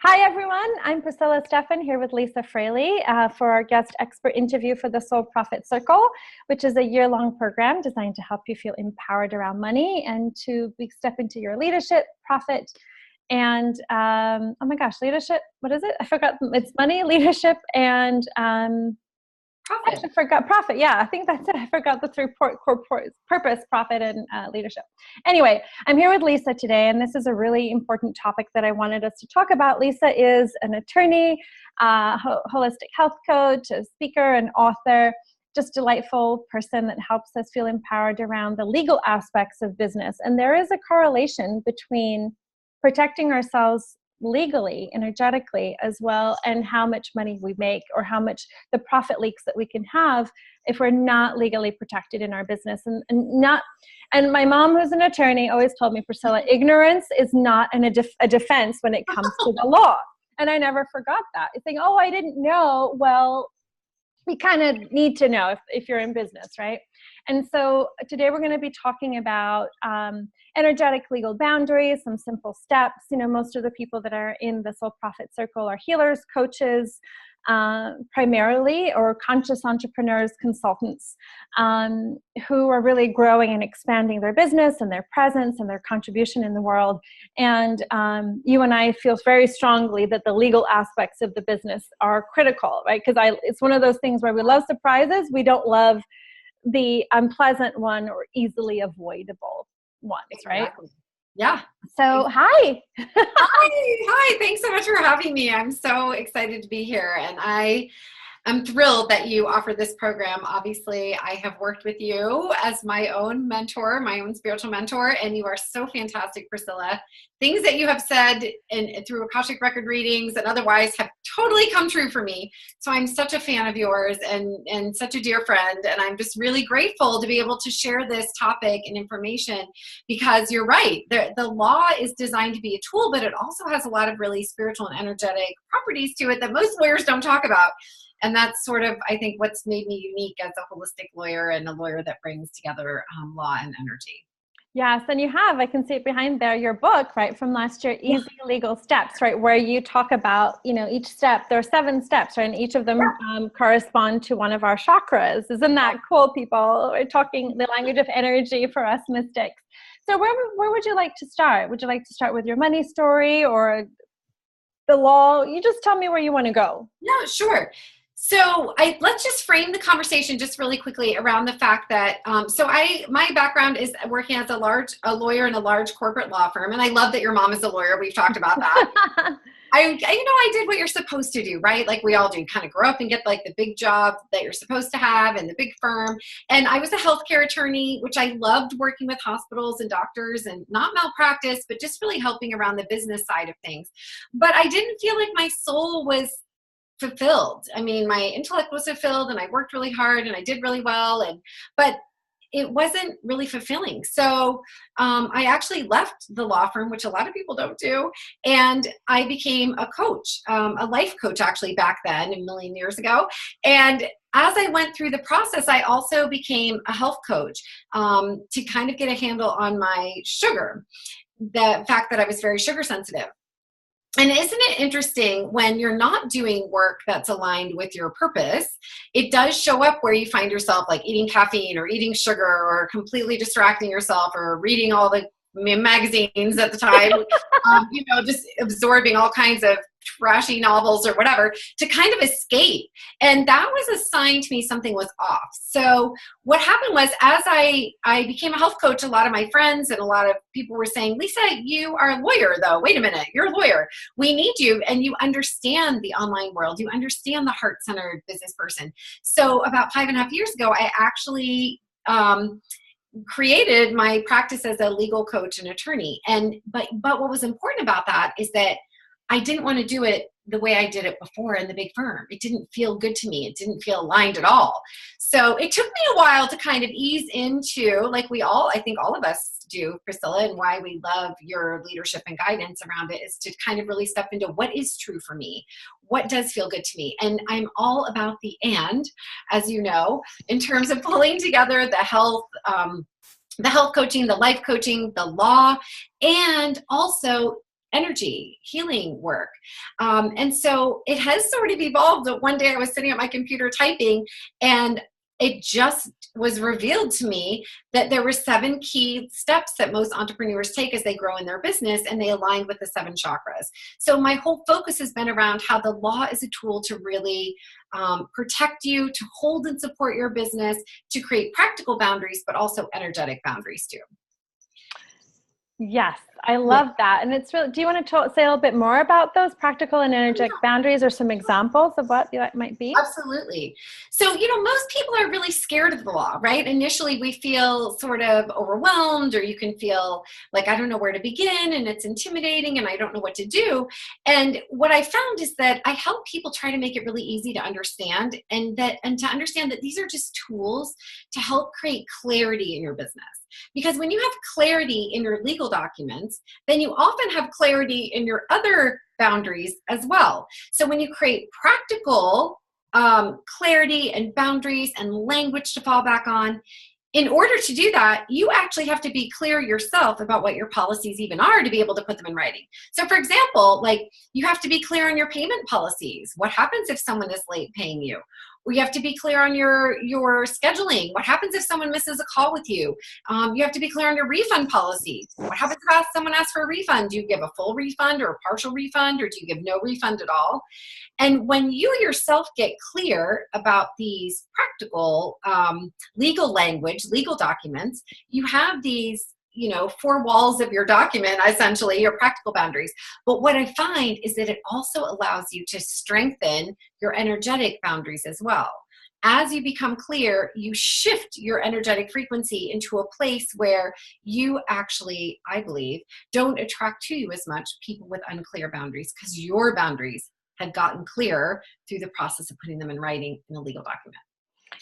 Hi, everyone. I'm Priscilla Stefan here with Lisa Fraley for our guest expert interview for the Soul Profit Circle, which is a year-long program designed to help you feel empowered around money and to step into your leadership, profit, and oh my gosh, leadership. What is it? I forgot. It's money, leadership, and Profit. actually forgot profit. Yeah, I think that's it. I forgot the three purpose, profit, and leadership. Anyway, I'm here with Lisa today, and this is a really important topic that I wanted us to talk about. Lisa is an attorney, holistic health coach, a speaker, an author, just delightful person that helps us feel empowered around the legal aspects of business. And there is a correlation between protecting ourselves legally, energetically as well, and how much money we make or how much the profit leaks that we can have if we're not legally protected in our business. And my mom, who's an attorney, always told me, Priscilla, ignorance is not a defense when it comes to the law. And I never forgot that. You think, oh, I didn't know. Well, we kind of need to know if you're in business, right? And so today we're going to be talking about energetic legal boundaries, some simple steps. You know, most of the people that are in the Soul Profit Circle are healers, coaches, primarily, or conscious entrepreneurs, consultants, who are really growing and expanding their business and their presence and their contribution in the world. And you and I feel very strongly that the legal aspects of the business are critical, right? Because it's one of those things where we love surprises. We don't love the unpleasant one or easily avoidable ones, right? Exactly. Yeah. So, hi. Hi. Thanks so much for having me. I'm so excited to be here. And I'm thrilled that you offer this program. Obviously, I have worked with you as my own mentor, my own spiritual mentor, and you are so fantastic, Priscilla. Things that you have said through Akashic record readings and otherwise have totally come true for me. So I'm such a fan of yours and such a dear friend. And I'm just really grateful to be able to share this topic and information, because you're right. The law is designed to be a tool, but it also has a lot of really spiritual and energetic properties to it that most lawyers don't talk about. And that's sort of, I think, what's made me unique as a holistic lawyer and a lawyer that brings together law and energy. Yes, and you have, I can see it behind there, your book, right, from last year, Easy Legal Steps, right, where you talk about, you know, each step, there are 7 steps, right, and each of them correspond to one of our chakras. Isn't that cool, people? We're talking the language of energy for us mystics. So where would you like to start? Would you like to start with your money story or the law? You just tell me where you want to go. Yeah, sure. So let's just frame the conversation just really quickly around the fact that, my background is working as a lawyer in a large corporate law firm. And I love that your mom is a lawyer. We've talked about that. I did what you're supposed to do, right? Like we all do, kind of grow up and get like the big job that you're supposed to have in the big firm. And I was a healthcare attorney, which I loved working with hospitals and doctors and not malpractice, but just really helping around the business side of things. But I didn't feel like my soul was fulfilled. I mean, my intellect was fulfilled and I worked really hard and I did really well, but it wasn't really fulfilling. So I actually left the law firm, which a lot of people don't do, and I became a coach, a life coach actually back then, a million years ago. And as I went through the process, I also became a health coach to kind of get a handle on my sugar, the fact that I was very sugar sensitive. And isn't it interesting when you're not doing work that's aligned with your purpose, it does show up where you find yourself like eating caffeine or eating sugar or completely distracting yourself or reading all the magazines at the time, just absorbing all kinds of trashy novels or whatever to kind of escape. And that was a sign to me something was off. So what happened was, as I became a health coach, a lot of my friends and a lot of people were saying, Lisa, you are a lawyer though. Wait a minute, you're a lawyer. We need you. And you understand the online world. You understand the heart-centered business person. So about 5.5 years ago, I actually created my practice as a legal coach and attorney. But what was important about that is that I didn't want to do it the way I did it before in the big firm. It didn't feel good to me. It didn't feel aligned at all. So it took me a while to kind of ease into, like I think all of us do, Priscilla, and why we love your leadership and guidance around it is to kind of really step into what is true for me, what does feel good to me. And I'm all about the and, as you know, in terms of pulling together the health coaching, the life coaching, the law, and also energy, healing work. And so it has sort of evolved. One day I was sitting at my computer typing, and it just was revealed to me that there were 7 key steps that most entrepreneurs take as they grow in their business, and they aligned with the 7 chakras. So my whole focus has been around how the law is a tool to really protect you, to hold and support your business, to create practical boundaries, but also energetic boundaries too. Yes, I love that. And it's really, do you want to say a little bit more about those practical and energetic boundaries, or some examples of what that might be? Absolutely. So, most people are really scared of the law, right? Initially, we feel sort of overwhelmed, or you can feel like, I don't know where to begin, and it's intimidating, and I don't know what to do. And what I found is that I help people try to make it really easy to understand, and to understand that these are just tools to help create clarity in your business. Because when you have clarity in your legal documents, then you often have clarity in your other boundaries as well. So when you create practical clarity and boundaries and language to fall back on, in order to do that, you actually have to be clear yourself about what your policies even are to be able to put them in writing. So for example, like, you have to be clear on your payment policies. What happens if someone is late paying you? Or you have to be clear on your scheduling. What happens if someone misses a call with you? You have to be clear on your refund policy. What happens if someone asks for a refund? Do you give a full refund or a partial refund, or do you give no refund at all? And when you yourself get clear about these practical legal language, legal documents, you have these 4 walls of your document, essentially your practical boundaries. But what I find is that it also allows you to strengthen your energetic boundaries as well. As you become clear, you shift your energetic frequency into a place where you actually, I believe, don't attract to you as much people with unclear boundaries, because your boundaries had gotten clearer through the process of putting them in writing in a legal document.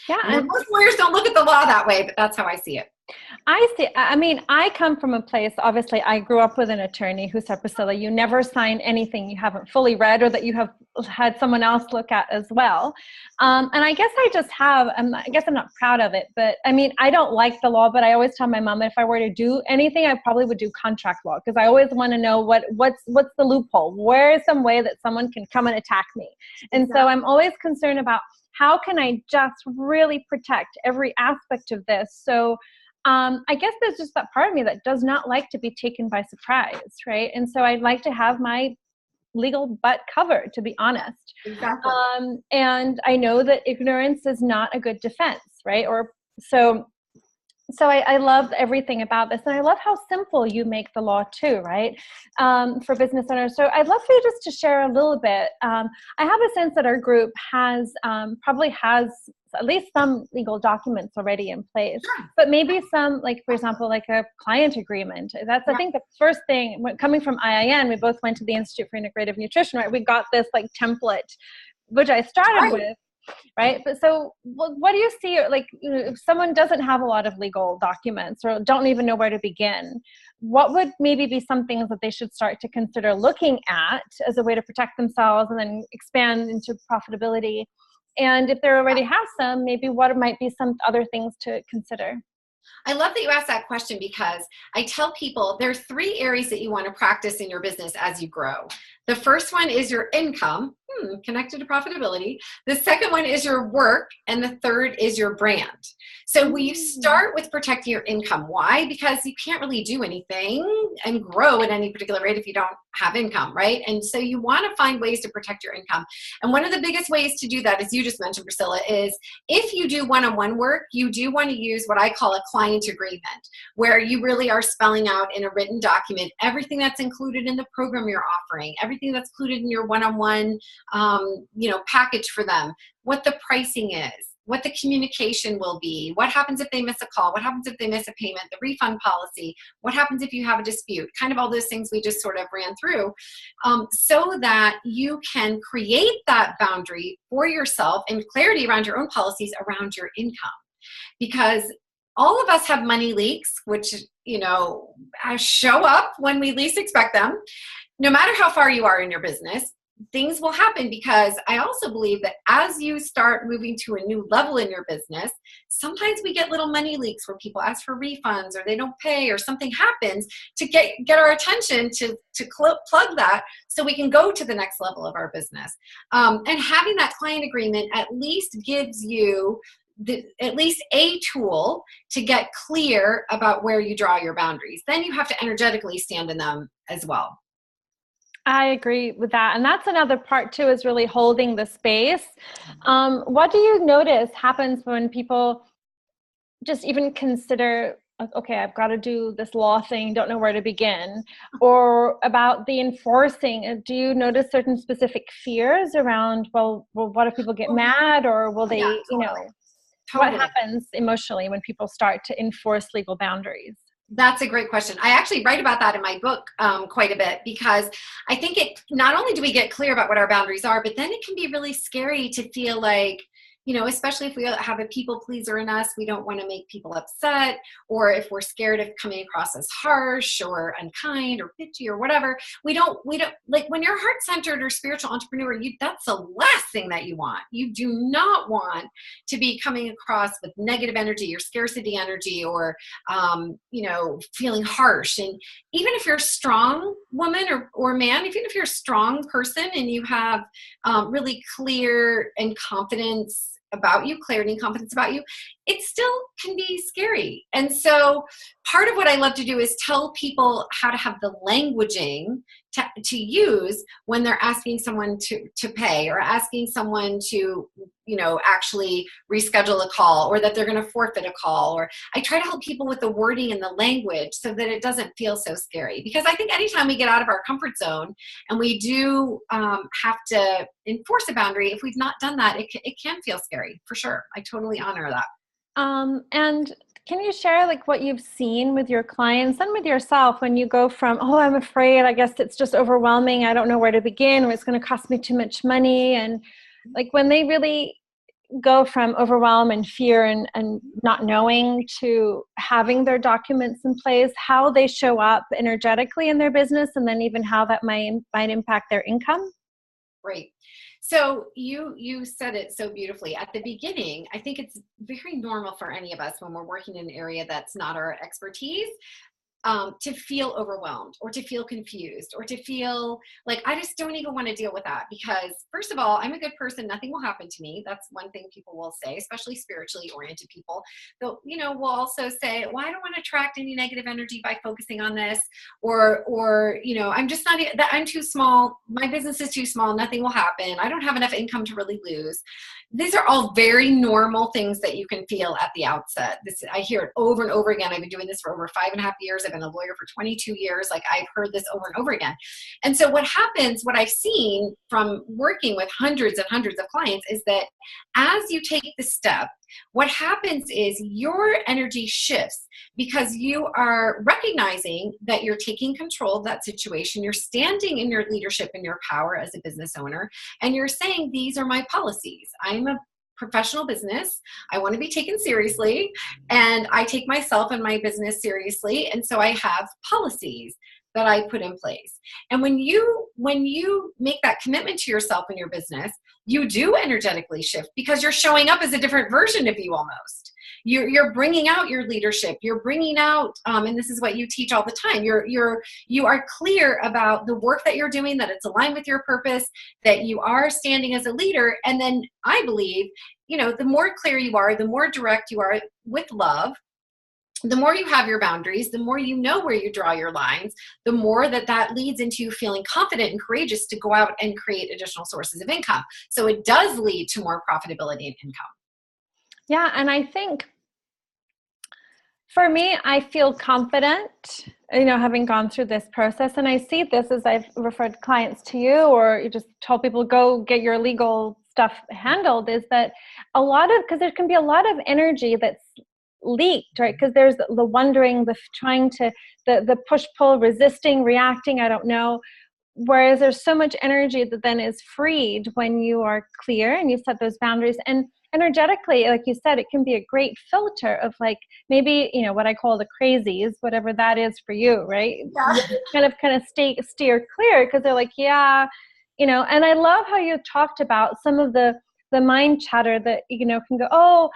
Yeah. And most lawyers don't look at the law that way, but that's how I see it. I come from a place, obviously, I grew up with an attorney who said, Priscilla, you never sign anything you haven't fully read or that you have had someone else look at as well. And I guess I just have, I guess I'm not proud of it, but I don't like the law, but I always tell my mom that if I were to do anything, I probably would do contract law, because I always want to know what's the loophole? Where is some way that someone can come and attack me? And so I'm always concerned about, how can I just really protect every aspect of this? So I guess there's just that part of me that does not like to be taken by surprise, right? And so I'd like to have my legal butt covered, to be honest. Exactly. And I know that ignorance is not a good defense, right? So I love everything about this. And I love how simple you make the law too, right? For business owners. So I'd love for you just to share a little bit. I have a sense that our group probably has at least some legal documents already in place, but maybe some, like, for example, like a client agreement. That's, I think, the first thing, coming from IIN, we both went to the Institute for Integrative Nutrition, right? We got this like template, which I started with. Right. But so what do you see, like, if someone doesn't have a lot of legal documents or don't even know where to begin, what would maybe be some things that they should start to consider looking at as a way to protect themselves and then expand into profitability? And if they already have some, maybe what might be some other things to consider? I love that you asked that question, because I tell people there are 3 areas that you want to practice in your business as you grow. The first one is your income, connected to profitability. The second one is your work. And the third is your brand. So we start with protecting your income. Why? Because you can't really do anything and grow at any particular rate if you don't have income, right? And so you want to find ways to protect your income. And one of the biggest ways to do that, as you just mentioned, Priscilla, is if you do one-on-one work, you do want to use what I call a client agreement, where you really are spelling out in a written document everything that's included in the program you're offering, everything that's included in your one-on-one package for them, what the pricing is, what the communication will be, what happens if they miss a call, what happens if they miss a payment, the refund policy, what happens if you have a dispute, kind of all those things we just sort of ran through, so that you can create that boundary for yourself and clarity around your own policies around your income. Because all of us have money leaks, which, show up when we least expect them. No matter how far you are in your business, things will happen, because I also believe that as you start moving to a new level in your business, sometimes we get little money leaks where people ask for refunds or they don't pay or something happens to get our attention to plug that so we can go to the next level of our business. And having that client agreement at least gives you at least a tool to get clear about where you draw your boundaries. Then you have to energetically stand in them as well. I agree with that. And that's another part too, is really holding the space. What do you notice happens when people just even consider, okay, I've got to do this law thing, don't know where to begin, or about the enforcing? Do you notice certain specific fears around, well, what if people get mad, or will they, Yeah, totally. Totally. What happens emotionally when people start to enforce legal boundaries? That's a great question. I actually write about that in my book quite a bit, because I think it, not only do we get clear about what our boundaries are, but then it can be really scary to feel like, especially if we have a people pleaser in us, we don't want to make people upset, or if we're scared of coming across as harsh or unkind or bitchy or whatever. We don't like, when you're heart-centered or spiritual entrepreneur, that's the last thing that you want. You do not want to be coming across with negative energy or scarcity energy, or, feeling harsh. And even if you're a strong woman or man, even if you're a strong person and you have really clear and confidence about you, clarity and confidence about you, it still can be scary. And so part of what I love to do is tell people how to have the languaging to use when they're asking someone to pay, or asking someone to, actually reschedule a call, or that they're going to forfeit a call. Or I try to help people with the wording and the language so that it doesn't feel so scary. Because I think anytime we get out of our comfort zone and we do have to enforce a boundary, if we've not done that, it can feel scary, for sure. I totally honor that. And can you share like what you've seen with your clients and with yourself when you go from, oh, I'm afraid, I guess it's just overwhelming, I don't know where to begin, or it's going to cost me too much money, and like when they really go from overwhelm and fear and not knowing to having their documents in place, how they show up energetically in their business, and then even how that might impact their income? Great. So you said it so beautifully at the beginning. I think it's very normal for any of us when we're working in an area that's not our expertise, to feel overwhelmed, or to feel confused, or to feel like, I just don't even want to deal with that, because first of all, I'm a good person. Nothing will happen to me. That's one thing people will say, especially spiritually oriented people. They'll, will also say, well, I don't want to attract any negative energy by focusing on this, or, I'm just not, I'm too small. My business is too small. Nothing will happen. I don't have enough income to really lose. These are all very normal things that you can feel at the outset. I hear it over and over again. I've been doing this for over 5.5 years. I've been a lawyer for 22 years. Like, I've heard this over and over again. And so what happens, what I've seen from working with hundreds and hundreds of clients, is that as you take the step, what happens is your energy shifts, because you are recognizing that you're taking control of that situation. You're standing in your leadership and your power as a business owner, and you're saying, these are my policies. I'm a professional business. I want to be taken seriously, and I take myself and my business seriously. And so I have policies that I put in place. And when you make that commitment to yourself and your business, you do energetically shift, because you're showing up as a different version of you almost. You're bringing out your leadership. You're bringing out, and this is what you teach all the time. You are clear about the work that you're doing, that it's aligned with your purpose, that you are standing as a leader. And then I believe, the more clear you are, the more direct you are with love, the more you have your boundaries, the more you know where you draw your lines, the more that leads into you feeling confident and courageous to go out and create additional sources of income. So it does lead to more profitability and income. Yeah. And I think for me, I feel confident, having gone through this process. And I see this as I've referred clients to you, or you just told people, go get your legal stuff handled, is that because there can be a lot of energy that's leaked, right? Because there's the wondering, the trying to, the push-pull, resisting, reacting, I don't know. Whereas there's so much energy that then is freed when you are clear and you set those boundaries. And energetically, like you said, it can be a great filter of like, maybe, what I call the crazies, whatever that is for you, right? Yeah. Kind of steer clear, because they're like, yeah, And I love how you talked about some of the mind chatter that, can go, oh,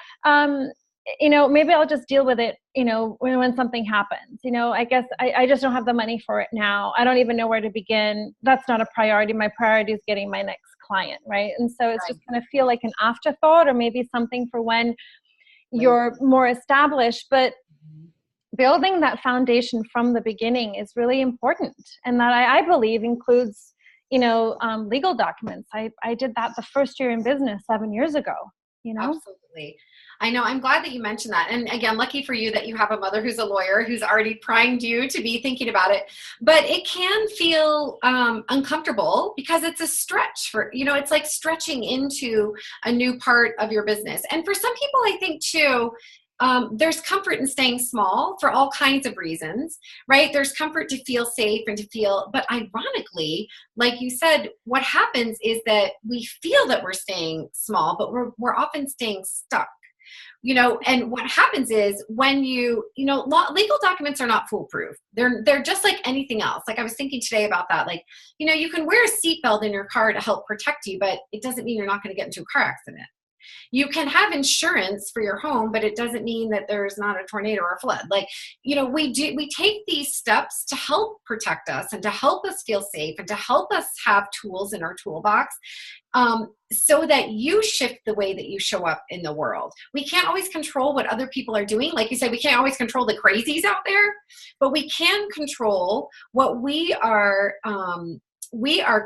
maybe I'll just deal with it, when something happens. I guess I just don't have the money for it now. I don't even know where to begin. That's not a priority. My priority is getting my next client, right? And so it's just going to feel like an afterthought, or maybe something for when you're more established. But building that foundation from the beginning is really important. And that I believe includes, legal documents. I did that the first year in business 7 years ago, Absolutely. I know. I'm glad that you mentioned that. And again, lucky for you that you have a mother who's a lawyer who's already primed you to be thinking about it. But it can feel uncomfortable because it's a stretch for, it's like stretching into a new part of your business. And for some people, I think too, there's comfort in staying small for all kinds of reasons, right? There's comfort to feel safe and to feel, but ironically, like you said, what happens is that we feel that we're staying small, but we're often staying stuck. And what happens is when legal documents are not foolproof. They're just like anything else. Like I was thinking today about that. Like, you can wear a seatbelt in your car to help protect you, but it doesn't mean you're not going to get into a car accident. You can have insurance for your home, but it doesn't mean that there's not a tornado or a flood. Like, we take these steps to help protect us and to help us feel safe and to help us have tools in our toolbox, so that you shift the way that you show up in the world. We can't always control what other people are doing. Like you said, we can't always control the crazies out there, but we can control what we are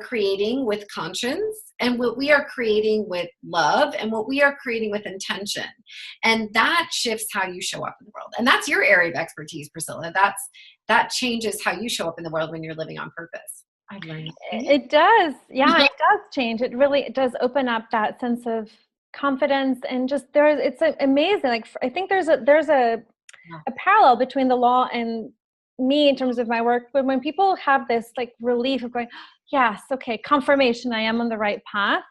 creating with conscience, and what we are creating with love, and what we are creating with intention. And that shifts how you show up in the world. And that's your area of expertise, Priscilla. That changes how you show up in the world when you're living on purpose. I've learned. It does. Yeah, it does change. It really does open up that sense of confidence, and just it's amazing. Like, I think there's a parallel between the law and me in terms of my work, but when people have this like relief of going, yes, okay, confirmation, I am on the right path.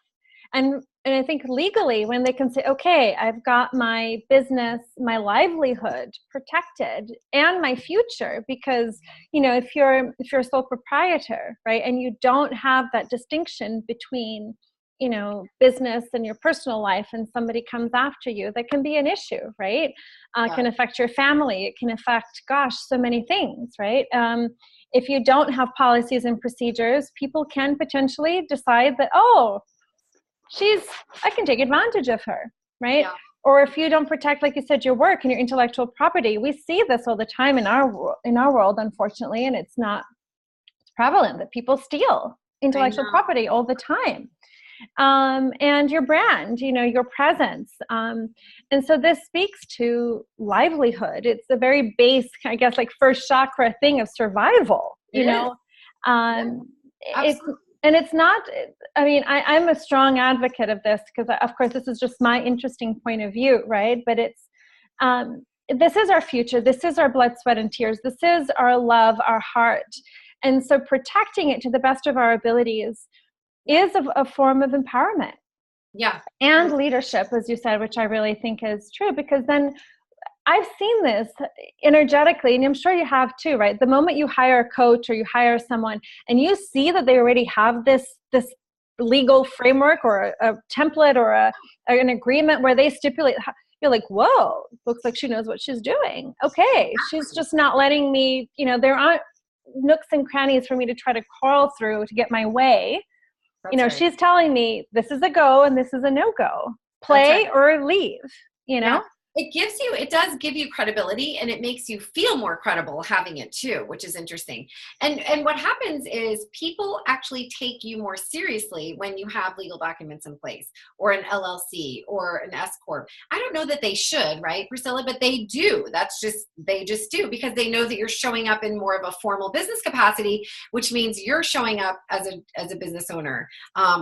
And I think legally, when they can say, okay, I've got my business, my livelihood protected, and my future, because, if you're a sole proprietor, right, and you don't have that distinction between, business and your personal life, and somebody comes after you, that can be an issue, right? It can affect your family. It can affect, so many things, right? If you don't have policies and procedures, people can potentially decide that, oh, I can take advantage of her, right? Yeah. Or if you don't protect, like you said, your work and your intellectual property. We see this all the time in our world, unfortunately, and it's prevalent that people steal intellectual property all the time. And your brand, your presence. And so this speaks to livelihood. It's a very base, I guess, like first chakra thing of survival, it's not, I'm a strong advocate of this because, of course, this is just my interesting point of view, right? But this is our future. This is our blood, sweat, and tears. This is our love, our heart. And so protecting it to the best of our abilities is a form of empowerment. Yeah. And leadership, as you said, which I really think is true, because then I've seen this energetically, and I'm sure you have too, right? The moment you hire a coach or you hire someone and you see that they already have this legal framework or a template or an agreement where they stipulate, you're like, whoa, looks like she knows what she's doing. Okay, she's just not letting me, there aren't nooks and crannies for me to try to crawl through to get my way. Right. She's telling me this is a go and this is a no-go. Play or leave, Yeah. It does give you credibility, and it makes you feel more credible having it too, which is interesting. And what happens is people actually take you more seriously when you have legal documents in place, or an LLC or an S Corp. I don't know that they should, right, Priscilla, but they do. They just do, because they know that you're showing up in more of a formal business capacity, which means you're showing up as a business owner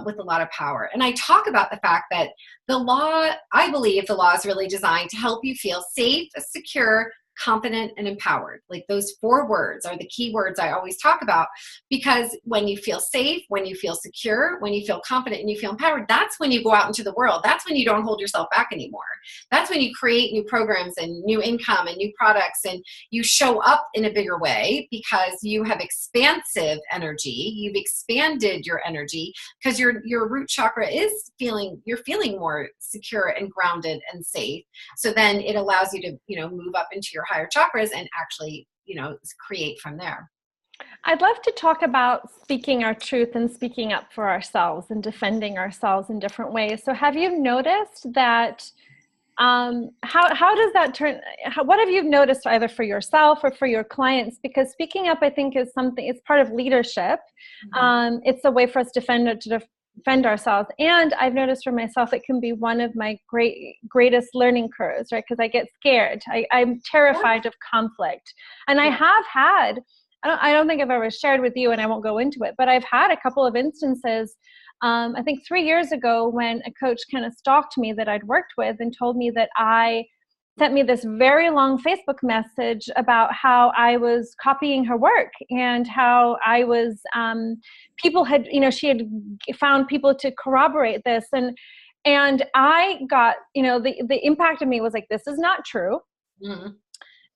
with a lot of power. And I talk about the fact that I believe the law is really designed to help you feel safe, secure, confident, and empowered. Like those 4 words are the key words I always talk about, because when you feel safe, when you feel secure, when you feel confident and you feel empowered, that's when you go out into the world. That's when you don't hold yourself back anymore. That's when you create new programs and new income and new products, and you show up in a bigger way because you have expansive energy. You've expanded your energy because your root chakra is you're feeling more secure and grounded and safe. So then it allows you to, move up into your higher chakras and actually, create from there. I'd love to talk about speaking our truth and speaking up for ourselves and defending ourselves in different ways. So have you noticed that, how does that turn, what have you noticed either for yourself or for your clients? Because speaking up, I think, is something, it's part of leadership. It's a way for us to defend ourselves. And I've noticed for myself, it can be one of my greatest learning curves, right? Because I get scared. I'm terrified of conflict. And I have had, I don't think I've ever shared with you, and I won't go into it, but I've had a couple of instances, I think 3 years ago, when a coach kind of stalked me that I'd worked with and told me that sent me this very long Facebook message about how I was copying her work and how I was, people had, she had found people to corroborate this. And I got, the impact of me was like, this is not true. Mm-hmm.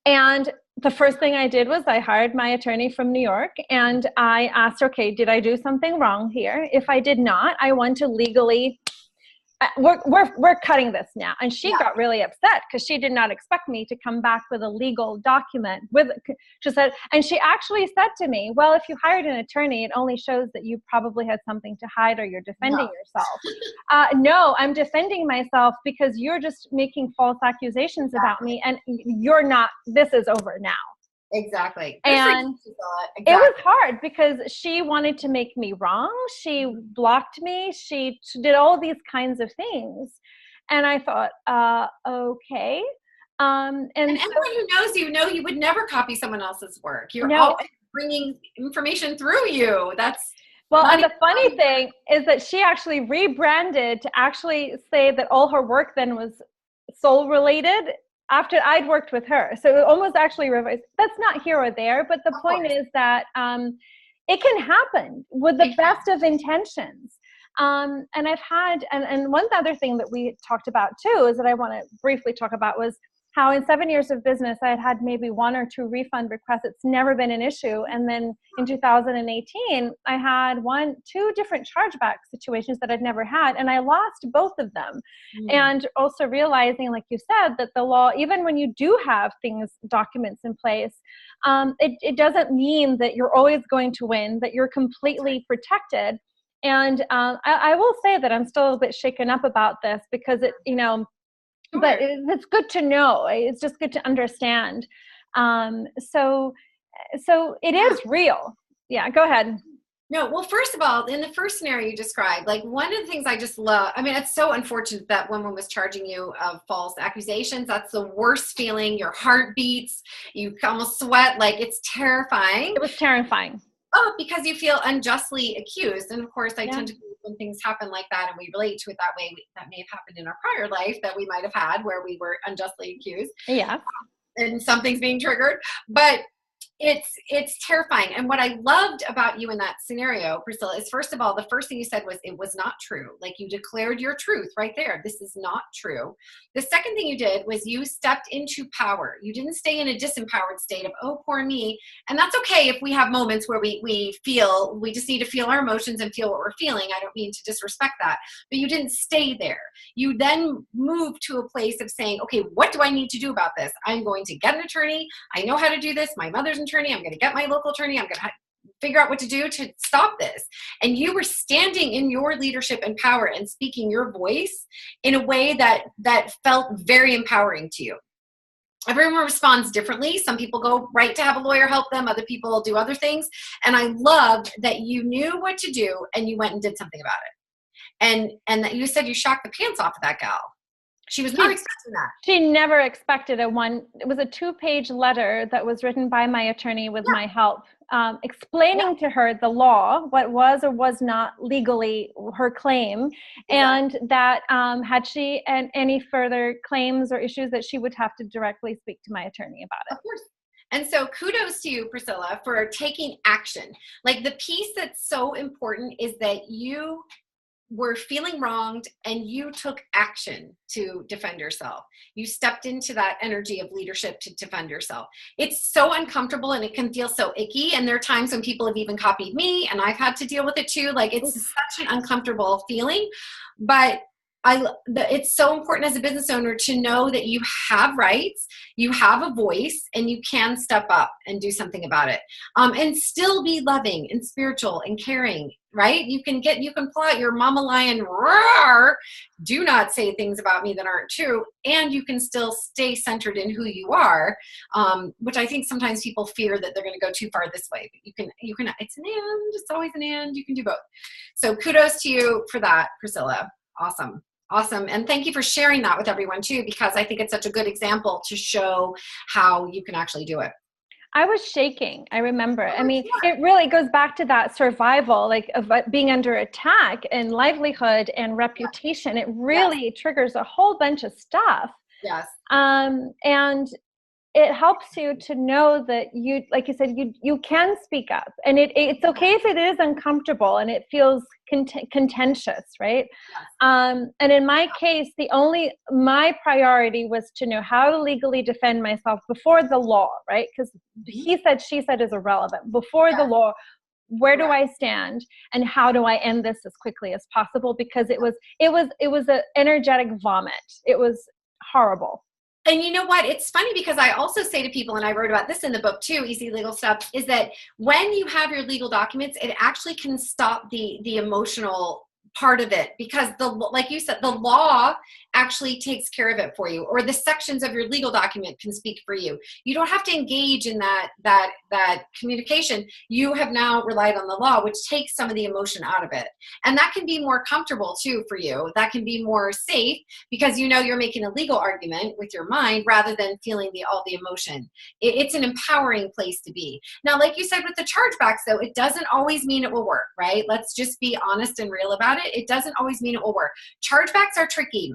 And the first thing I did was I hired my attorney from New York, and I asked, okay, did I do something wrong here? If I did not, I want to legally, we're cutting this now. And she got really upset because she did not expect me to come back with a legal document. She said, and she actually said to me, well, if you hired an attorney, it only shows that you probably had something to hide or you're defending yourself. No, I'm defending myself because you're just making false accusations about me, and you're not, this is over now. Exactly. And it was hard because she wanted to make me wrong. She blocked me. She did all these kinds of things. And I thought, okay. And anyone who knows you would never copy someone else's work. You're always bringing information through you. And the funny thing is that she actually rebranded to actually say that all her work then was soul related after I'd worked with her. So it almost actually reversed. That's not here or there, but the point is that it can happen with the best of intentions. And I've had, and one other thing that we talked about too, is that I want to briefly talk about, was how in 7 years of business, I had maybe 1 or 2 refund requests. It's never been an issue. And then in 2018, I had 2 different chargeback situations that I'd never had, and I lost both of them. And also realizing, like you said, that the law, even when you do have documents in place, it doesn't mean that you're always going to win, that you're completely protected. And I will say that I'm still a bit shaken up about this because but it's good to know. It's just good to understand. So it is real. Yeah, go ahead. No, well, first of all, in the first scenario you described, like one of the things I just love, I mean, it's so unfortunate that woman was charging you of false accusations. That's the worst feeling. Your heart beats, you almost sweat, like it's terrifying. It was terrifying. Oh, because you feel unjustly accused. And of course, I tend to, when things happen like that and we relate to it that way, that may have happened in our prior life that we might have had where we were unjustly accused. Yeah. And something's being triggered. But it's terrifying. And what I loved about you in that scenario, Priscilla, is first of all, the first thing you said was it was not true. Like you declared your truth right there. This is not true. The second thing you did was you stepped into power. You didn't stay in a disempowered state of, oh, poor me. And that's okay if we have moments where we just need to feel our emotions and feel what we're feeling. I don't mean to disrespect that, but you didn't stay there. You then moved to a place of saying, okay, what do I need to do about this? I'm going to get an attorney. I know how to do this. My mother's an attorney. I'm going to get my local attorney. I'm going to figure out what to do to stop this. And you were standing in your leadership and power and speaking your voice in a way that felt very empowering to you. Everyone responds differently. Some people go right to have a lawyer help them. Other people do other things. And I loved that you knew what to do and you went and did something about it. And that you said you shocked the pants off of that gal. She was not expecting that. She never expected it was a 2-page letter that was written by my attorney with my help. explaining to her the law, what was or was not legally her claim, and that had she any further claims or issues, that she would have to directly speak to my attorney about it. Of course. And so kudos to you, Priscilla, for taking action. Like, the piece that's so important is that you were feeling wronged and you took action to defend yourself. You stepped into that energy of leadership to defend yourself. It's so uncomfortable and it can feel so icky. And there are times when people have even copied me and I've had to deal with it too. Like, it's such an uncomfortable feeling, but it's so important as a business owner to know that you have rights, you have a voice, and you can step up and do something about it, and still be loving and spiritual and caring, right? You can pull out your mama lion roar, do not say things about me that aren't true, and you can still stay centered in who you are, which I think sometimes people fear that they're going to go too far this way, but you can, it's an and, it's always an and, you can do both. So kudos to you for that, Priscilla. Awesome. And thank you for sharing that with everyone too, because I think it's such a good example to show how you can actually do it. I was shaking. I remember. I mean, it really goes back to that survival, like of being under attack and livelihood and reputation. It really triggers a whole bunch of stuff. Yes. And it helps you to know that you, like you said, you can speak up, and it's okay if it is uncomfortable and it feels contentious, right? And in my case, my priority was to know how to legally defend myself before the law, right? Because he said, she said is irrelevant. Before the law, where do I stand, and how do I end this as quickly as possible? Because it was an energetic vomit. It was horrible. And you know what? It's funny because I also say to people, and I wrote about this in the book too, Easy Legal Steps, is that when you have your legal documents, it actually can stop the emotional part of it, because like you said, the law actually takes care of it for you, or the sections of your legal document can speak for you. You don't have to engage in that communication. You have now relied on the law, which takes some of the emotion out of it. And that can be more comfortable too for you. That can be more safe because you know you're making a legal argument with your mind rather than feeling all the emotion. It's an empowering place to be. Now, like you said with the chargebacks though, it doesn't always mean it will work, right? Let's just be honest and real about it. It doesn't always mean it will work. Chargebacks are tricky.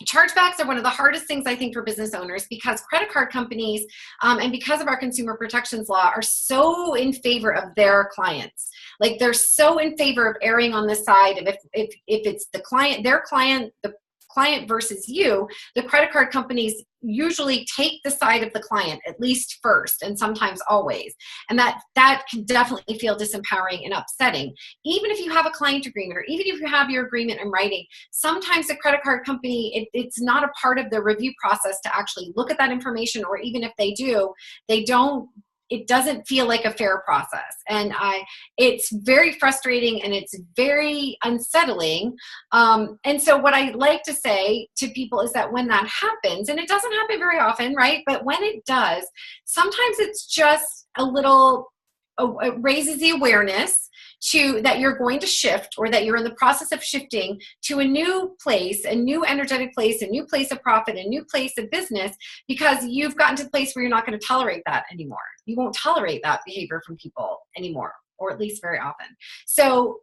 Chargebacks are one of the hardest things I think for business owners, because credit card companies and because of our consumer protections law are so in favor of their clients. Like, they're so in favor of erring on the side of if it's the client, their client, the client versus you, the credit card companies usually take the side of the client, at least first, and sometimes always. And that can definitely feel disempowering and upsetting. Even if you have a client agreement, or even if you have your agreement in writing, sometimes the credit card company, it's not a part of the review process to actually look at that information, or even if they do, it doesn't feel like a fair process. And it's very frustrating and it's very unsettling. And so what I like to say to people is that when that happens, and it doesn't happen very often, right? But when it does, sometimes it's just it raises the awareness that you're going to shift, or that you're in the process of shifting to a new place, a new energetic place, a new place of profit, a new place of business, because you've gotten to the place where you're not going to tolerate that anymore. You won't tolerate that behavior from people anymore, or at least very often. So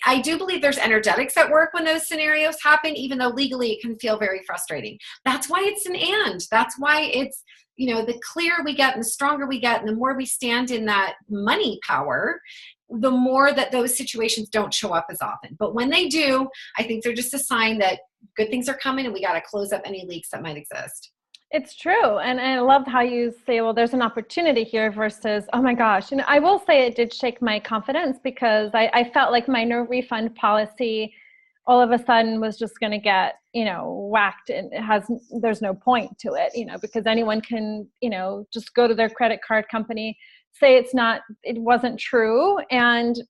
I do believe there's energetics at work when those scenarios happen, even though legally it can feel very frustrating. That's why it's an and. That's why it's, the clearer we get and the stronger we get and the more we stand in that money power, the more that those situations don't show up as often. But when they do, I think they're just a sign that good things are coming and we got to close up any leaks that might exist. It's true. And I love how you say, well, there's an opportunity here versus, oh my gosh. I will say it did shake my confidence, because I felt like my no refund policy all of a sudden was just going to get, whacked, and there's no point to it, because anyone can, just go to their credit card company, say it wasn't true, and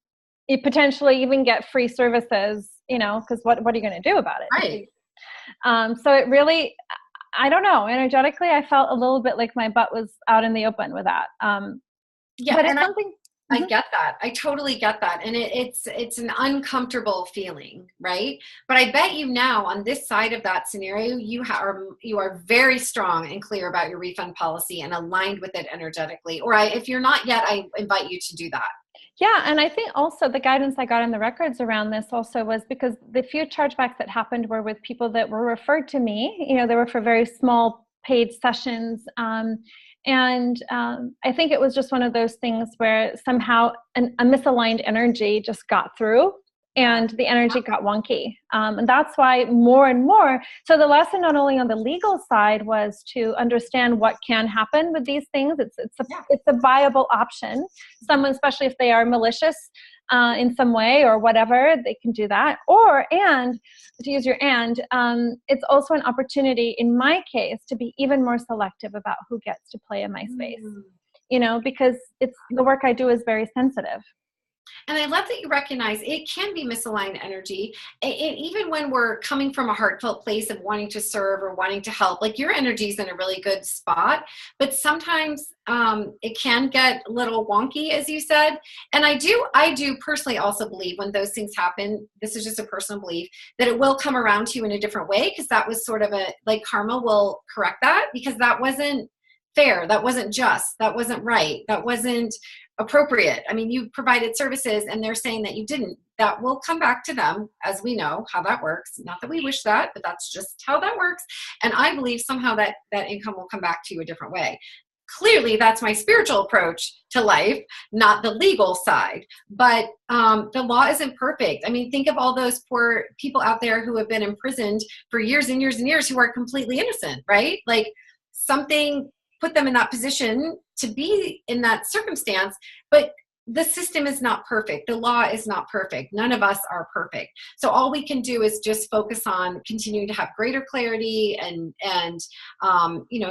you potentially even get free services, because what are you going to do about it? Right. So it really, I don't know, energetically, I felt a little bit like my butt was out in the open with that. Yeah, but it's something. I get that. I totally get that. And it's an uncomfortable feeling, right? But I bet you now on this side of that scenario, you are very strong and clear about your refund policy and aligned with it energetically. Or if you're not yet, I invite you to do that. Yeah, and I think also the guidance I got in the records around this also was because the few chargebacks that happened were with people that were referred to me. They were for very small paid sessions. I think it was just one of those things where somehow a misaligned energy just got through and the energy got wonky. And that's why more and more, so the lesson not only on the legal side was to understand what can happen with these things. It's a viable option. Someone, especially if they are malicious in some way or whatever, they can do that. And to use your it's also an opportunity in my case to be even more selective about who gets to play in my space, because the work I do is very sensitive. And I love that you recognize it can be misaligned energy. Even when we're coming from a heartfelt place of wanting to serve or wanting to help, like your energy is in a really good spot, but sometimes it can get a little wonky, as you said. And I do personally also believe when those things happen, this is just a personal belief, that it will come around to you in a different way, because that was sort of like karma will correct that, because that wasn't fair. That wasn't just. That wasn't right. That wasn't appropriate. I mean, you provided services and they're saying that you didn't. That will come back to them, as we know how that works. Not that we wish that, but that's just how that works. And I believe somehow that income will come back to you a different way. Clearly, that's my spiritual approach to life, not the legal side. But the law isn't perfect. I mean, think of all those poor people out there who have been imprisoned for years and years and years who are completely innocent, right? Like something put them in that position to be in that circumstance, but the system is not perfect. The law is not perfect. None of us are perfect. So all we can do is just focus on continuing to have greater clarity and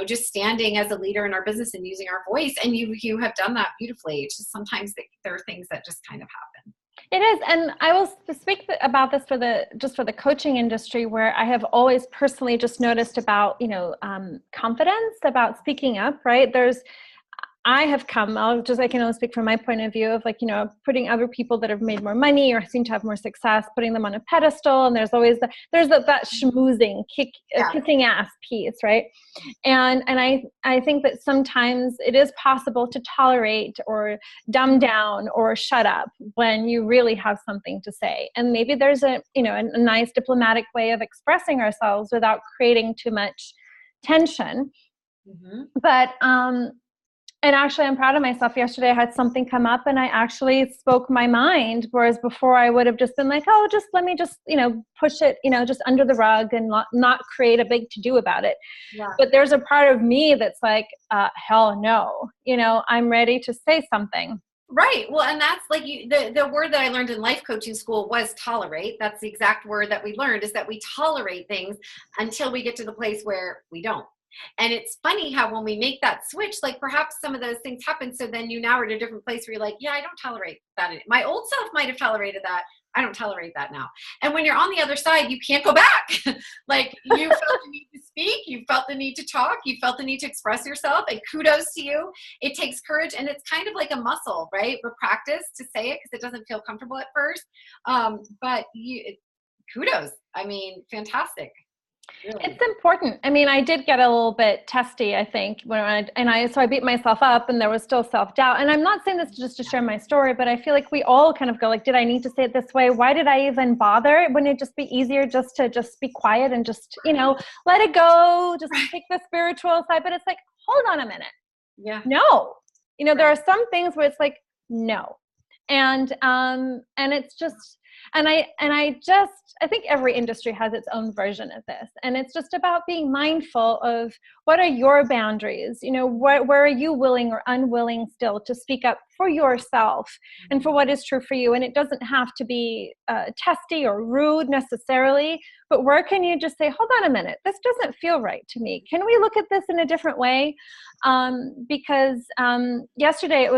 just standing as a leader in our business and using our voice. And you have done that beautifully. It's just sometimes there are things that just kind of happen. It is, and I will speak about this for the coaching industry, where I have always personally just noticed about confidence, about speaking up. Right? I can only speak from my point of view of putting other people that have made more money or seem to have more success, putting them on a pedestal, and there's always that schmoozing, kicking ass piece, right? And I think that sometimes it is possible to tolerate or dumb down or shut up when you really have something to say, and maybe there's a nice diplomatic way of expressing ourselves without creating too much tension. Mm-hmm. But and actually, I'm proud of myself. Yesterday, I had something come up and I actually spoke my mind, whereas before I would have just been like, oh, let me push it, just under the rug and not create a big to-do about it. Yeah. But there's a part of me that's like, hell no, I'm ready to say something. Right. Well, and that's like the word that I learned in life coaching school was tolerate. That's the exact word that we learned, is that we tolerate things until we get to the place where we don't. And it's funny how when we make that switch, like perhaps some of those things happen. So then you now are at a different place where you're like, yeah, I don't tolerate that. My old self might have tolerated that. I don't tolerate that now. And when you're on the other side, you can't go back. Like you felt the need to speak. You felt the need to talk. You felt the need to express yourself. And kudos to you. It takes courage. And it's kind of like a muscle, right? We practice to say it because it doesn't feel comfortable at first. But kudos. I mean, fantastic. Really? It's important. I mean, I did get a little bit testy, I think, so I beat myself up, and there was still self-doubt. And I'm not saying this just to share my story, but I feel like we all kind of go like, did I need to say it this way? Why did I even bother? Wouldn't it just be easier just to be quiet and just, let it go, just take the spiritual side? But it's like, hold on a minute. Yeah. No. There are some things where it's like, no. And it's just, I think every industry has its own version of this. And it's just about being mindful of what are your boundaries, where are you willing or unwilling still to speak up for yourself and for what is true for you. And it doesn't have to be testy or rude necessarily, but where can you just say, hold on a minute, this doesn't feel right to me. Can we look at this in a different way? Because yesterday it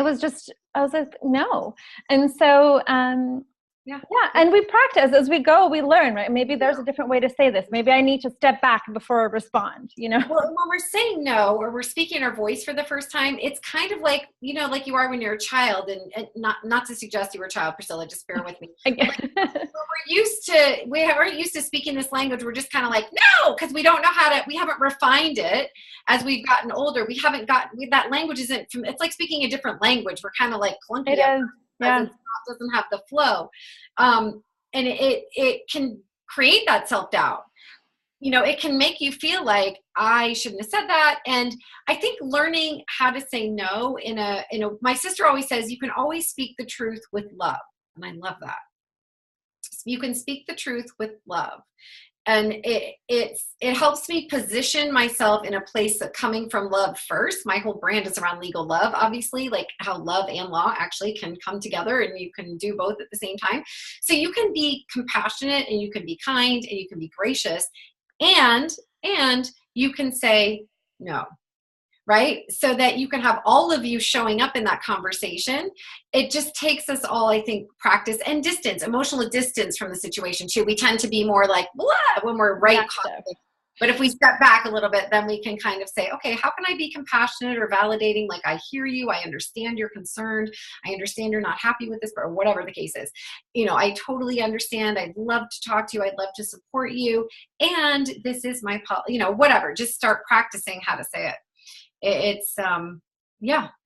was just, I was like, no. And so Yeah. Yeah, and we practice as we go, we learn, right? Maybe there's a different way to say this. Maybe I need to step back before I respond, you know? Well, when we're saying no, or we're speaking our voice for the first time, it's kind of like, you know, like you are when you're a child, and not to suggest you were a child, Priscilla, just bear with me. We aren't used to speaking this language. We're just kind of like, no, because we don't know we haven't refined it as we've gotten older. That language it's like speaking a different language. We're kind of like clunky. It is, yeah. It doesn't have the flow. And it can create that self-doubt. You know, it can make you feel like I shouldn't have said that. And I think learning how to say no my sister always says, you can always speak the truth with love. And I love that. You can speak the truth with love. And it helps me position myself in a place of coming from love first. My whole brand is around legal love, obviously, like how love and law actually can come together, and you can do both at the same time. So you can be compassionate, and you can be kind, and you can be gracious, and you can say no. Right? So that you can have all of you showing up in that conversation. It just takes us all, I think, practice and distance, emotional distance from the situation too. We tend to be more like, blah, when we're right. But if we step back a little bit, then we can kind of say, okay, how can I be compassionate or validating? Like, I hear you. I understand you're concerned. I understand you're not happy with this, or whatever the case is. You know, I totally understand. I'd love to talk to you. I'd love to support you. And this is my, whatever. Just start practicing how to say it.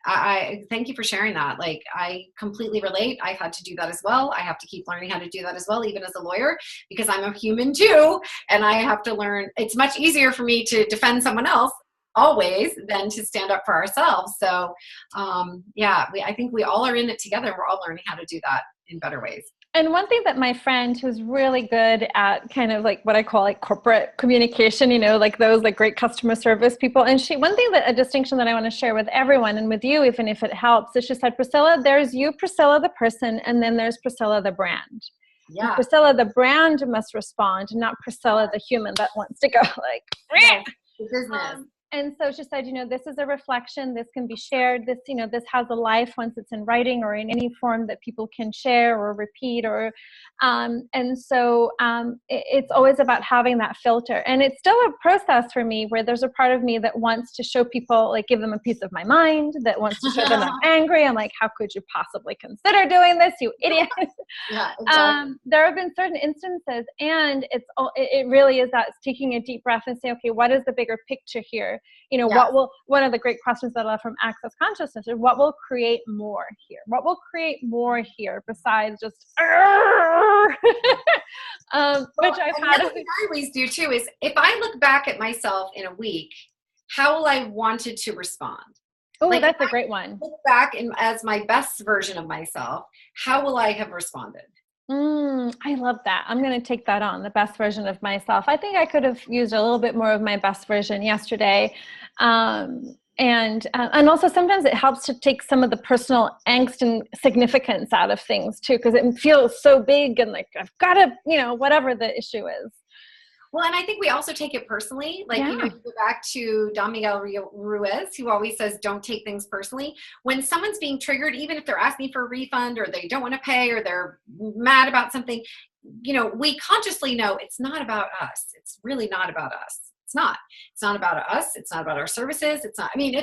I thank you for sharing that. Like, I completely relate. I've had to do that as well. I have to keep learning how to do that as well, even as a lawyer, because I'm a human too. And I have to learn. It's much easier for me to defend someone else always than to stand up for ourselves. So, I think we all are in it together. We're all learning how to do that in better ways. And one thing that my friend who's really good at kind of like what I call like corporate communication, you know, like those like great customer service people. And a distinction that I want to share with everyone and with you, even if it helps, is she said, Priscilla, there's you, Priscilla, the person, and then there's Priscilla, the brand. Yeah. And Priscilla, the brand must respond, not Priscilla, the human that wants to go like, yes, the business. And so she said, you know, this is a reflection. This can be shared. This, you know, this has a life once it's in writing or in any form that people can share or repeat. It's always about having that filter. And it's still a process for me where there's a part of me that wants to show people, like, give them a piece of my mind, that wants to show them I'm angry. I'm like, how could you possibly consider doing this, you idiot? Yeah, exactly. There have been certain instances, and it really is that taking a deep breath and say, okay, what is the bigger picture here? You know, one of the great questions that I love from Access Consciousness is what will create more here? What will create more here besides just, which I've had. What I always do too is if I look back at myself in a week, how will I wanted to respond? Oh, that's a great one. Look back as my best version of myself, how will I have responded? I love that. I'm going to take that on, the best version of myself. I think I could have used a little bit more of my best version yesterday. And also sometimes it helps to take some of the personal angst and significance out of things too, because it feels so big and like, I've got to, you know, whatever the issue is. Well, and I think we also take it personally. Like, you know, you go back to Don Miguel Ruiz, who always says, don't take things personally. When someone's being triggered, even if they're asking for a refund or they don't want to pay or they're mad about something, you know, we consciously know it's not about us. It's really not about us. It's not about us. It's not about our services. It's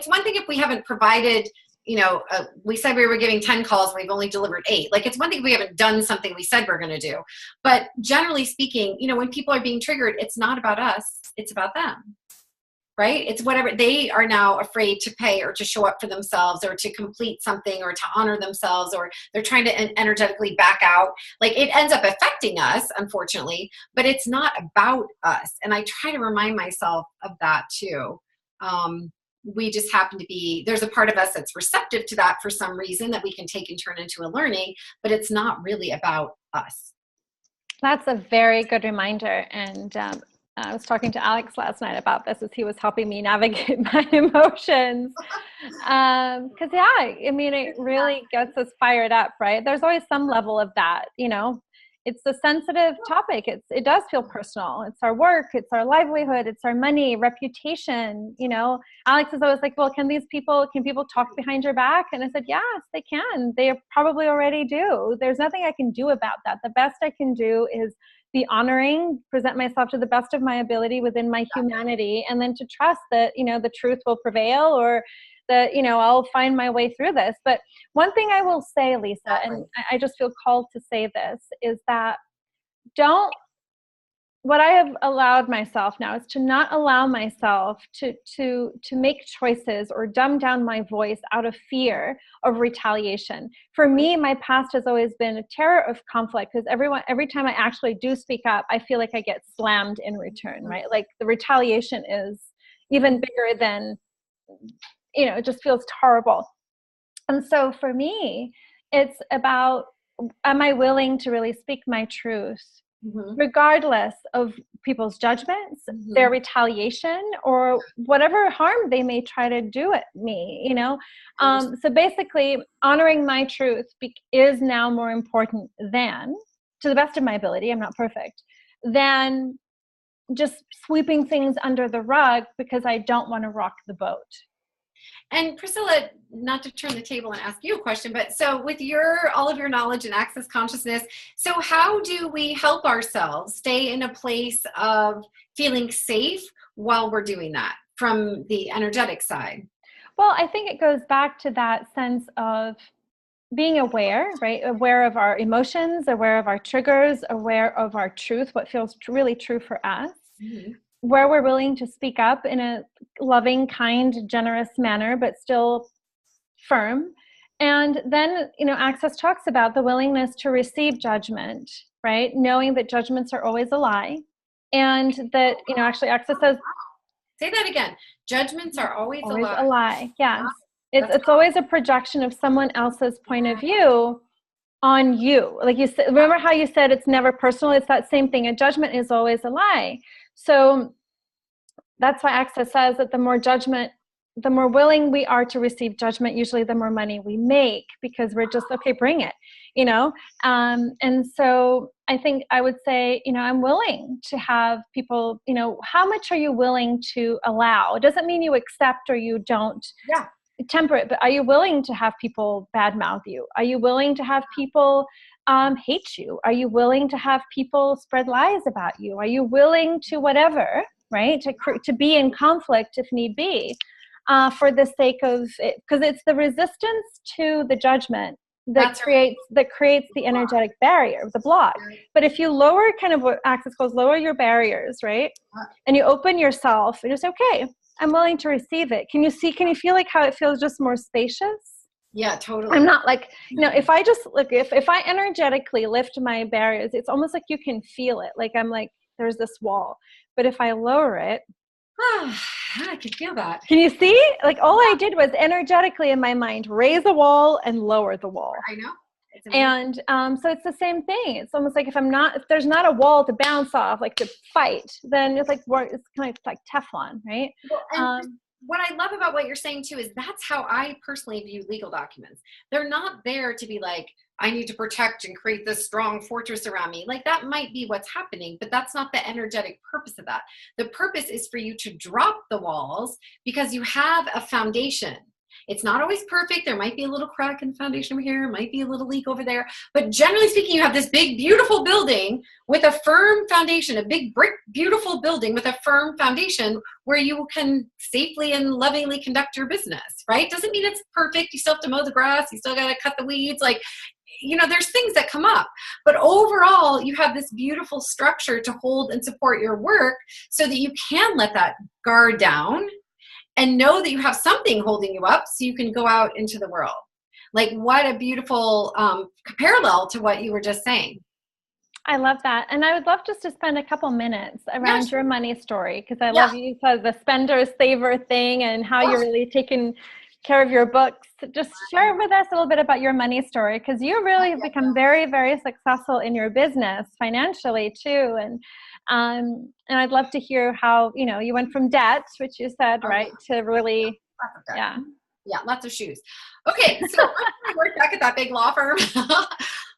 one thing if we haven't provided, you know, we said we were giving 10 calls and we've only delivered 8. Like, it's one thing if we haven't done something we said we're going to do. But generally speaking, you know, when people are being triggered, it's not about us. It's about them, right? It's whatever they are now afraid to pay or to show up for themselves or to complete something or to honor themselves, or they're trying to energetically back out. Like, it ends up affecting us, unfortunately, but it's not about us. And I try to remind myself of that too. We just happen to be, there's a part of us that's receptive to that for some reason that we can take and turn into a learning, but it's not really about us. That's a very good reminder. And I was talking to Alex last night about this as he was helping me navigate my emotions. It really gets us fired up, right? There's always some level of that, you know. It's a sensitive topic. It does feel personal. It's our work, it's our livelihood, it's our money, reputation. Alex is always like, well, can people talk behind your back? And I said, yes, they can. They probably already do. There's nothing I can do about that. The best I can do is be honoring, present myself to the best of my ability within my humanity, and then to trust that, the truth will prevail, or that, I'll find my way through this. But one thing I will say, Lisa, and I just feel called to say this, is that what I have allowed myself now is to not allow myself to make choices or dumb down my voice out of fear of retaliation. For me, my past has always been a terror of conflict, because every time I actually do speak up, I feel like I get slammed in return, right? Like the retaliation is even bigger than, it just feels horrible. And so for me, it's about, am I willing to really speak my truth? Regardless of people's judgments, their retaliation, or whatever harm they may try to do at me, So basically, honoring my truth is now more important than, to the best of my ability, I'm not perfect, than just sweeping things under the rug because I don't want to rock the boat. And Priscilla, not to turn the table and ask you a question, but so with all of your knowledge and access consciousness, so how do we help ourselves stay in a place of feeling safe while we're doing that from the energetic side? Well, I think it goes back to that sense of being aware, right? Aware of our emotions, aware of our triggers, aware of our truth, what feels really true for us. Where we're willing to speak up in a loving, kind, generous manner, but still firm. And then, Access talks about the willingness to receive judgment, right? Knowing that judgments are always a lie. And that, actually Access says, say that again. Judgments are always a lie. A lie. Yes. It's always a projection of someone else's point of view on you. Like you said, remember how you said it's never personal? It's that same thing. A judgment is always a lie. So that's why Access says that the more willing we are to receive judgment, usually the more money we make, because we're just, okay, bring it, and so I think I would say, I'm willing to have people, how much are you willing to allow? It doesn't mean you accept or you don't temper it, but are you willing to have people badmouth you? Are you willing to have people hate you? Are you willing to have people spread lies about you? Are you willing to whatever, right? To be in conflict if need be, for the sake of it, because it's the resistance to the judgment that creates the energetic barrier, the block. But if you lower, kind of what Access calls, lower your barriers, right? And you open yourself and just, okay, I'm willing to receive it. Can you feel like how it feels just more spacious? Yeah, totally. I'm not like, if I just look, if I energetically lift my barriers, it's almost like you can feel it. Like I'm like, there's this wall. But if I lower it, I can feel that. Can you see? Like all I did was energetically in my mind, raise a wall and lower the wall. I know. And so it's the same thing. It's almost like if there's not a wall to bounce off, like to fight, then it's like, it's kind of like Teflon, right? Well, what I love about what you're saying too is that's how I personally view legal documents. They're not there to be like, I need to protect and create this strong fortress around me. Like that might be what's happening, but that's not the energetic purpose of that. The purpose is for you to drop the walls because you have a foundation. It's not always perfect. There might be a little crack in the foundation over here. Might be a little leak over there. But generally speaking, you have this big, beautiful building with a firm foundation, a big brick, beautiful building with a firm foundation where you can safely and lovingly conduct your business, right? Doesn't mean it's perfect. You still have to mow the grass. You still got to cut the weeds. Like, there's things that come up. But overall, you have this beautiful structure to hold and support your work so that you can let that guard down and know that you have something holding you up so you can go out into the world. Like what a beautiful parallel to what you were just saying. I love that. And I would love just to spend a couple minutes around your money story, because I love you said the spender saver thing and how you're really taking care of your books. Just share with us a little bit about your money story, because you really have become very, very successful in your business financially too. And I'd love to hear how, you went from debt, which you said, right, to really, lots of shoes. Okay, so I worked back at that big law firm.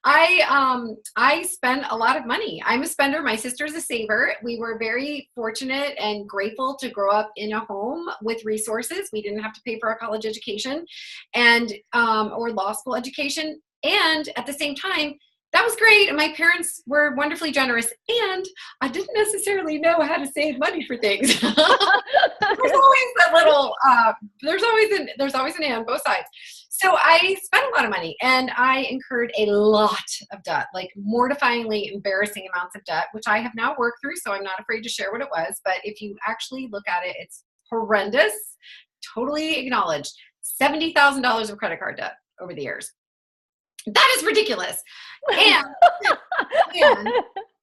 I spend a lot of money. I'm a spender. My sister's a saver. We were very fortunate and grateful to grow up in a home with resources. We didn't have to pay for our college education and or law school education. And at the same time, that was great. And my parents were wonderfully generous. And I didn't necessarily know how to save money for things. There's always a little, there's always an and both sides. So I spent a lot of money and I incurred a lot of debt, like mortifyingly embarrassing amounts of debt, which I have now worked through. So I'm not afraid to share what it was. But if you actually look at it, it's horrendous. Totally acknowledged. $70,000 of credit card debt over the years. That is ridiculous. And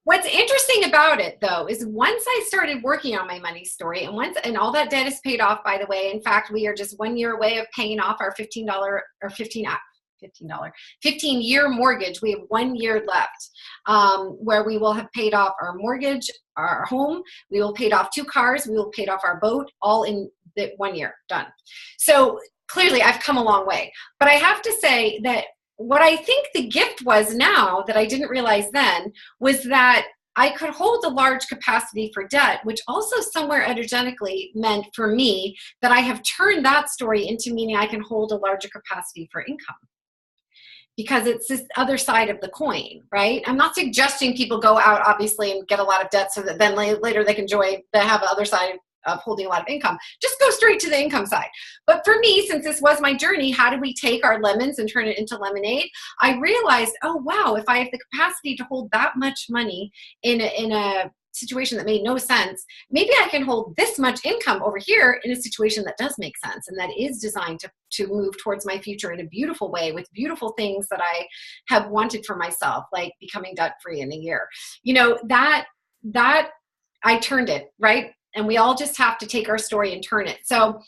what's interesting about it, though, is once I started working on my money story, and all that debt is paid off, by the way. In fact, we are just 1 year away of paying off our $15-year mortgage. We have 1 year left where we will have paid off our mortgage, our home. We will paid off 2 cars. We will paid off our boat, all in the 1 year, done. So clearly I've come a long way. But I have to say that what I think the gift was now that I didn't realize then was that I could hold a large capacity for debt, which also somewhere energetically meant for me that I have turned that story into meaning I can hold a larger capacity for income. Because it's this other side of the coin, right? I'm not suggesting people go out, obviously, and get a lot of debt so that then later they can have the other side of holding a lot of income. Just go straight to the income side. But for me, since this was my journey, how do we take our lemons and turn it into lemonade? I realized, oh, wow, if I have the capacity to hold that much money in a situation that made no sense, maybe I can hold this much income over here in a situation that does make sense and that is designed to move towards my future in a beautiful way with beautiful things that I have wanted for myself, like becoming debt-free in a year. That I turned it, right? And we all just have to take our story and turn it. So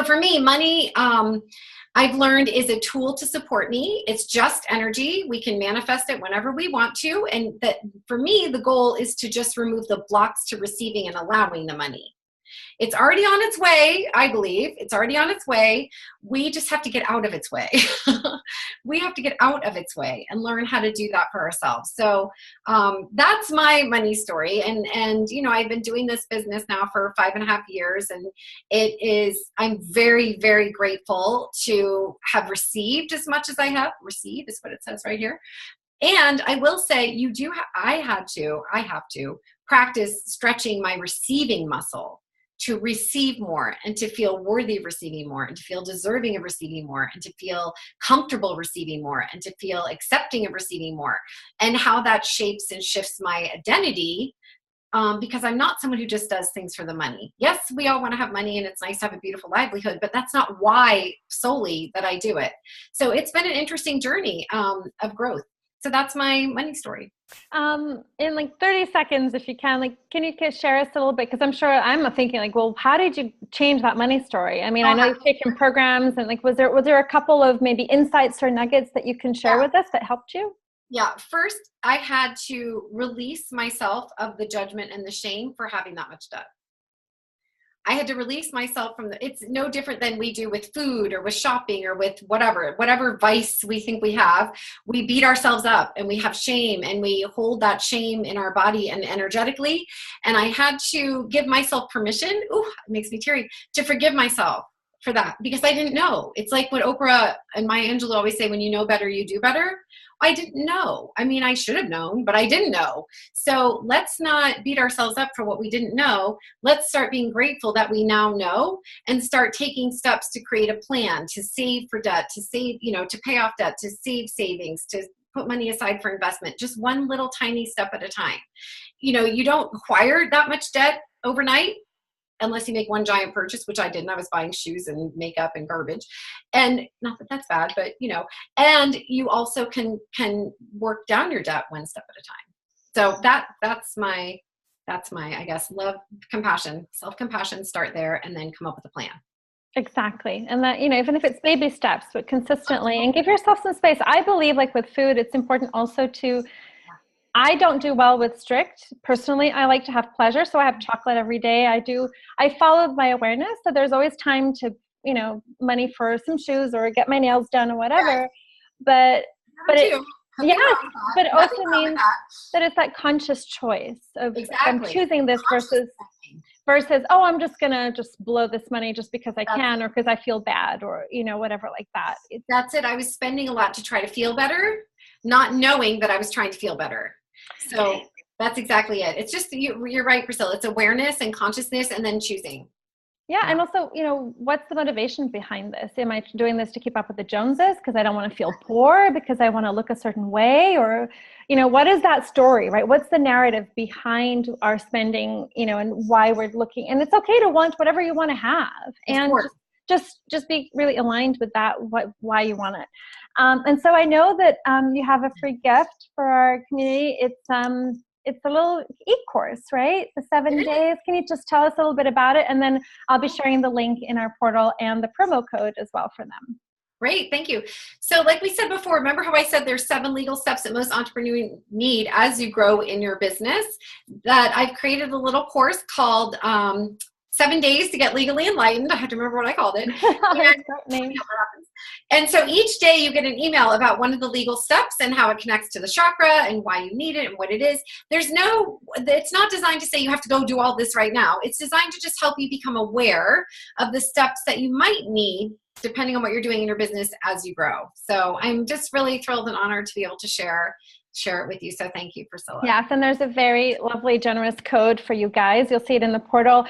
for me, money, I've learned, is a tool to support me. It's just energy. We can manifest it whenever we want to. And that for me, the goal is to just remove the blocks to receiving and allowing the money. It's already on its way, I believe. It's already on its way. We just have to get out of its way. We have to get out of its way and learn how to do that for ourselves. So that's my money story. And I've been doing this business now for 5.5 years. And I'm very, very grateful to have received as much as I have. Receive is what it says right here. And I will say I have to practice stretching my receiving muscle to receive more and to feel worthy of receiving more and to feel deserving of receiving more and to feel comfortable receiving more and to feel accepting of receiving more, and how that shapes and shifts my identity. Because I'm not someone who just does things for the money. Yes, we all want to have money and it's nice to have a beautiful livelihood, but that's not why solely that I do it. So it's been an interesting journey of growth. So that's my money story. In like 30 seconds, if you can you share us a little bit? Because I'm sure I'm thinking well, how did you change that money story? I mean, I know you've taken programs and was there a couple of maybe insights or nuggets that you can share with us that helped you? Yeah. First, I had to release myself of the judgment and the shame for having that much debt. I had to release myself from it's no different than we do with food or with shopping or with whatever vice we think we have. We beat ourselves up and we have shame and we hold that shame in our body and energetically. And I had to give myself permission. Ooh, it makes me teary, to forgive myself for that, because I didn't know. It's like what Oprah and Maya Angelou always say, when you know better, you do better. I didn't know. I mean, I should have known, but I didn't know. So let's not beat ourselves up for what we didn't know. Let's start being grateful that we now know and start taking steps to create a plan, to save for debt, to save, to pay off debt, to save savings, to put money aside for investment, just one little tiny step at a time. You don't acquire that much debt overnight, unless you make one giant purchase, which I didn't. I was buying shoes and makeup and garbage. And not that that's bad, but and you also can work down your debt one step at a time. So that's my, I guess, love, compassion, self-compassion, start there and then come up with a plan. Exactly. And that, even if it's baby steps, but consistently, and give yourself some space. I believe with food, it's important also I don't do well with strict. Personally, I like to have pleasure. So I have chocolate every day. I follow my awareness. So there's always time to, money for some shoes or get my nails done or whatever. But Nothing Yes, wrong with that. but it Nothing also wrong with means that. that it's that conscious choice of I'm Exactly. choosing this Conscious spending. versus, oh, I'm just gonna just blow this money just because I That's can it. or because I feel bad or whatever like that. That's it. I was spending a lot to try to feel better, not knowing that I was trying to feel better. So that's exactly it. It's just, you're right, Priscilla. It's awareness and consciousness and then choosing. Yeah, and also, what's the motivation behind this? Am I doing this to keep up with the Joneses because I don't want to feel poor, because I want to look a certain way, or, what is that story, right? What's the narrative behind our spending, and why we're looking? And it's okay to want whatever you want to have, and just be really aligned with that, why you want it. And so I know that you have a free gift for our community. It's a little e-course, right? The 7 days. Can you just tell us a little bit about it? And then I'll be sharing the link in our portal and the promo code as well for them. Great, thank you. So like we said before, remember how I said there's 7 legal steps that most entrepreneurs need as you grow in your business? That I've created a little course called 7 Days to Get Legally Enlightened. I have to remember what I called it. And so each day you get an email about one of the legal steps and how it connects to the chakra and why you need it and what it is. It's not designed to say you have to go do all this right now. It's designed to just help you become aware of the steps that you might need depending on what you're doing in your business as you grow. So I'm just really thrilled and honored to be able to share it with you. So thank you, Priscilla. Yes, and there's a very lovely, generous code for you guys. You'll see it in the portal.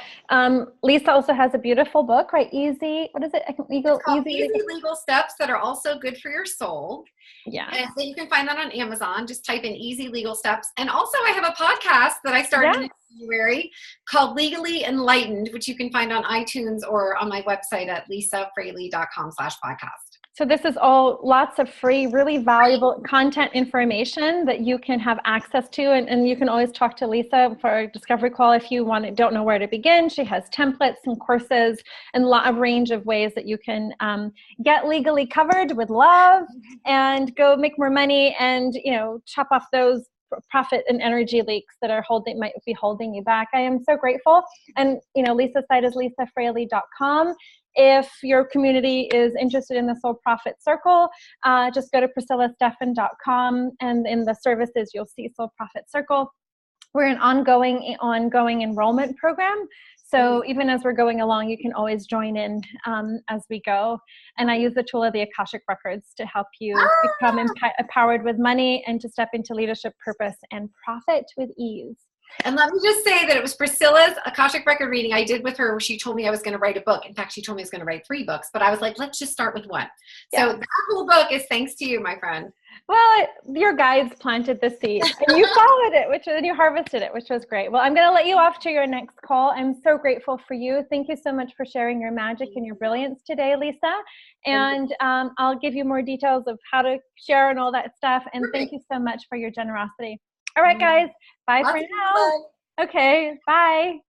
Lisa also has a beautiful book, right? Easy, what is it? Easy Legal Steps that are also good for your soul. Yeah. And so you can find that on Amazon. Just type in Easy Legal Steps. And also I have a podcast that I started in January called Legally Enlightened, which you can find on iTunes or on my website at lisafraley.com/podcast. So this is all lots of free, really valuable content information that you can have access to. And you can always talk to Lisa for a discovery call if you don't know where to begin. She has templates and courses and a range of ways that you can get legally covered with love and go make more money and, chop off those profit and energy leaks that might be holding you back. I am so grateful. And, Lisa's site is lisafraley.com. If your community is interested in the Soul Profit Circle, just go to priscillastefan.com, and in the services, you'll see Soul Profit Circle. We're an ongoing enrollment program. So even as we're going along, you can always join in as we go. And I use the tool of the Akashic Records to help you become empowered with money and to step into leadership, purpose, and profit with ease. And let me just say that it was Priscilla's Akashic record reading I did with her where she told me I was going to write a book. In fact, she told me I was going to write 3 books, but I was like, let's just start with 1. So that whole book is thanks to you, my friend. Well, your guides planted the seed and you followed it, and you harvested it, which was great. Well, I'm going to let you off to your next call. I'm so grateful for you. Thank you so much for sharing your magic and your brilliance today, Lisa. And I'll give you more details of how to share and all that stuff. And thank you so much for your generosity. All right, guys. Bye for now. Okay. Bye.